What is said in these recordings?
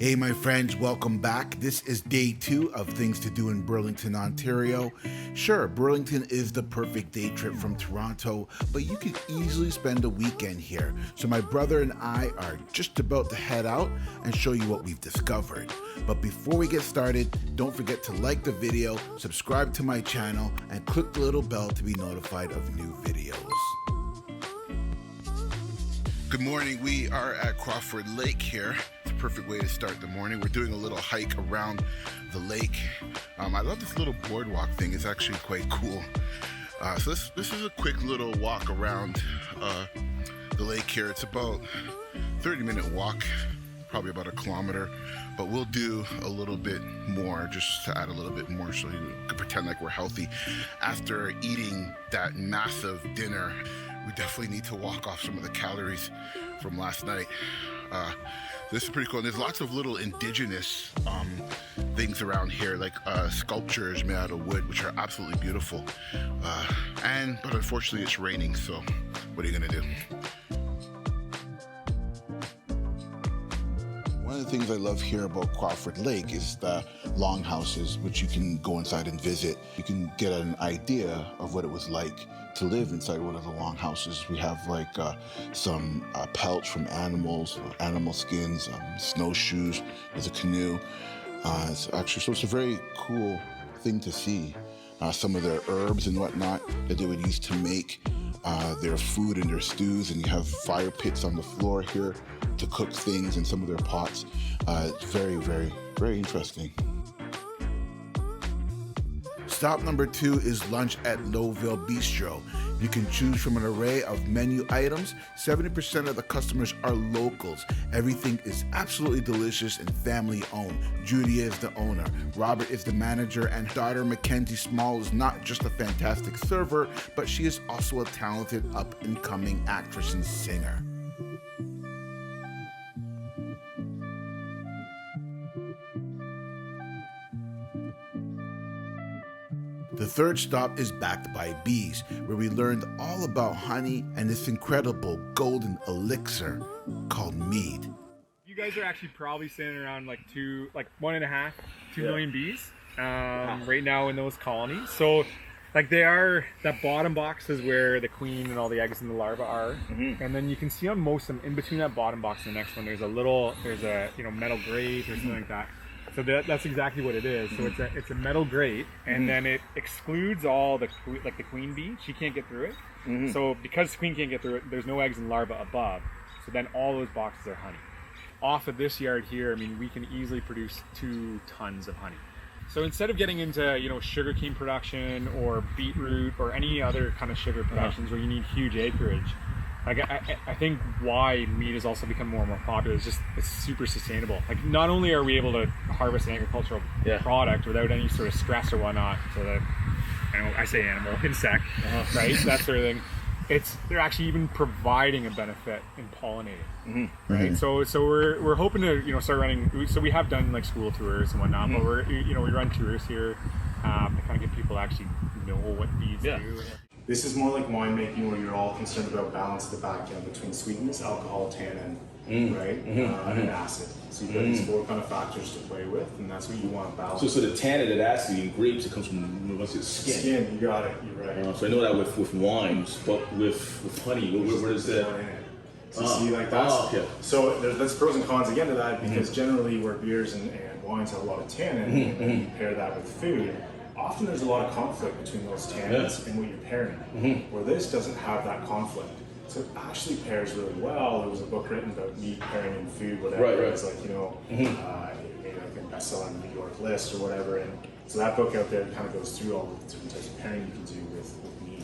Hey, my friends, welcome back. This is day 2 of Things to Do in Burlington, Ontario. Sure, Burlington is the perfect day trip from Toronto, but you can easily spend a weekend here. So my brother and I are just about to head out and show you what we've discovered. But before we get started, don't forget to like the video, subscribe to my channel, and click the little bell to be notified of new videos. Good morning. We are at Crawford Lake here. It's a perfect way to start the morning. We're doing a little hike around the lake. I love this little boardwalk thing. It's actually quite cool. So this is a quick little walk around the lake here. It's about 30-minute walk, probably about a kilometer, but we'll do a little bit more just to add a little bit more so you can pretend like we're healthy. After eating that massive dinner, we definitely need to walk off some of the calories from last night. This is pretty cool. And there's lots of little indigenous things around here, like sculptures made out of wood, which are absolutely beautiful. But unfortunately it's raining, so what are you gonna do? One of the things I love here about Crawford Lake is the longhouses, which you can go inside and visit. You can get an idea of what it was like to live inside one of the longhouses. We have like some pelts from animals, animal skins, snowshoes, there's a canoe. It's a very cool thing to see. Some of their herbs and whatnot that they would use to make their food and their stews, and you have fire pits on the floor here to cook things in some of their pots. It's very, very, very interesting. Stop number 2 is lunch at Lowville Bistro. You can choose from an array of menu items. 70% of the customers are locals. Everything is absolutely delicious and family owned. Judy is the owner. Robert is the manager, and daughter Mackenzie Small is not just a fantastic server, but she is also a talented up-and-coming actress and singer. The third stop is Backed by Bees, where we learned all about honey and this incredible golden elixir called mead. You guys are actually probably sitting around like 1.5, 2 million bees right now in those colonies. So like that bottom box is where the queen and all the eggs and the larvae are. Mm-hmm. And then you can see on most of them, in between that bottom box and the next one, there's a metal grate or something like that. So that's exactly what it is. So it's a metal grate, and then it excludes all the queen bee. She can't get through it. Mm-hmm. So because the queen can't get through it, there's no eggs and larvae above. So then all those boxes are honey. Off of this yard here, I mean, we can easily produce 2 tons of honey. So instead of getting into sugarcane production or beetroot or any other kind of sugar productions where you need huge acreage, like I think why meat has also become more and more popular is just it's super sustainable. Like not only are we able to harvest an agricultural product without any sort of stress or whatnot, so that I say animal, insect, right, that sort of thing. They're actually even providing a benefit in pollinating, right? So we're hoping to start running. So we have done like school tours and whatnot, but we run tours here to kind of get people to actually know what bees do. This is more like winemaking, where you're all concerned about balance at the back end between sweetness, alcohol, tannin, right, and acid. So you've got these 4 kind of factors to play with, and that's what you want to balance. So the tannin and acid in grapes, it comes from what's it, skin? Skin, you got it. You're right. So I know that with wines, but with honey, where is that? So see, like that's so there's pros and cons again to that, because generally where beers and wines have a lot of tannin, and you pair that with food, often there's a lot of conflict between those tannins and what you're pairing. Where this doesn't have that conflict. So it actually pairs really well. There was a book written about meat pairing in food, whatever. It's like, it made like a bestseller on the New York list or whatever. And so that book out there kind of goes through all the different types of pairing you can do with meat.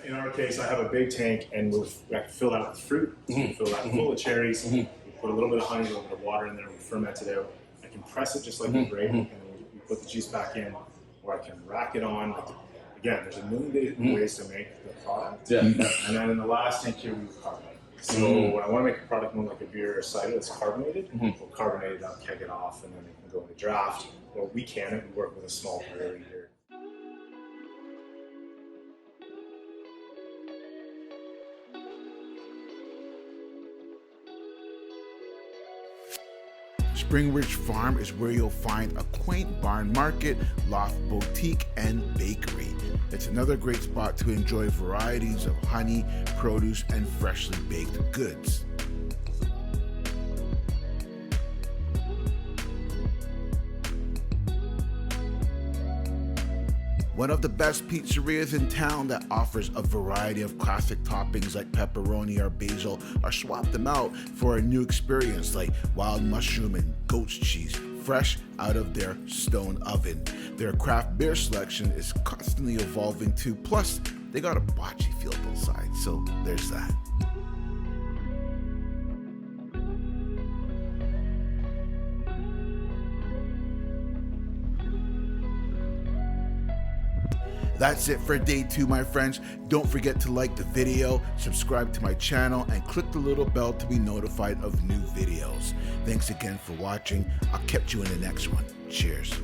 In our case, I have a big tank, and I can fill that with fruit. So we fill that full of cherries. We put a little bit of honey, a little bit of water in there, we ferment it out. I can press it just like a grape, and then we put the juice back in, or I can rack it on. Again, there's a million ways to make the product. And then in the last tank here, we carbonate. So when I want to make a product more like a beer or cider that's carbonated, we'll carbonate it up, keg it off, and then it can go into draft. Or we work with a small brewery here. Spring Ridge Farm is where you'll find a quaint barn market, Loft boutique, and bakery. It's another great spot to enjoy varieties of honey, produce, and freshly baked goods. One of the best pizzerias in town that offers a variety of classic toppings like pepperoni or basil, or swap them out for a new experience like wild mushroom and goat's cheese, fresh out of their stone oven. Their craft beer selection is constantly evolving too, plus they got a bocce field inside, so there's that. That's it for day 2, my friends. Don't forget to like the video, subscribe to my channel, and click the little bell to be notified of new videos. Thanks again for watching. I'll catch you in the next one. Cheers.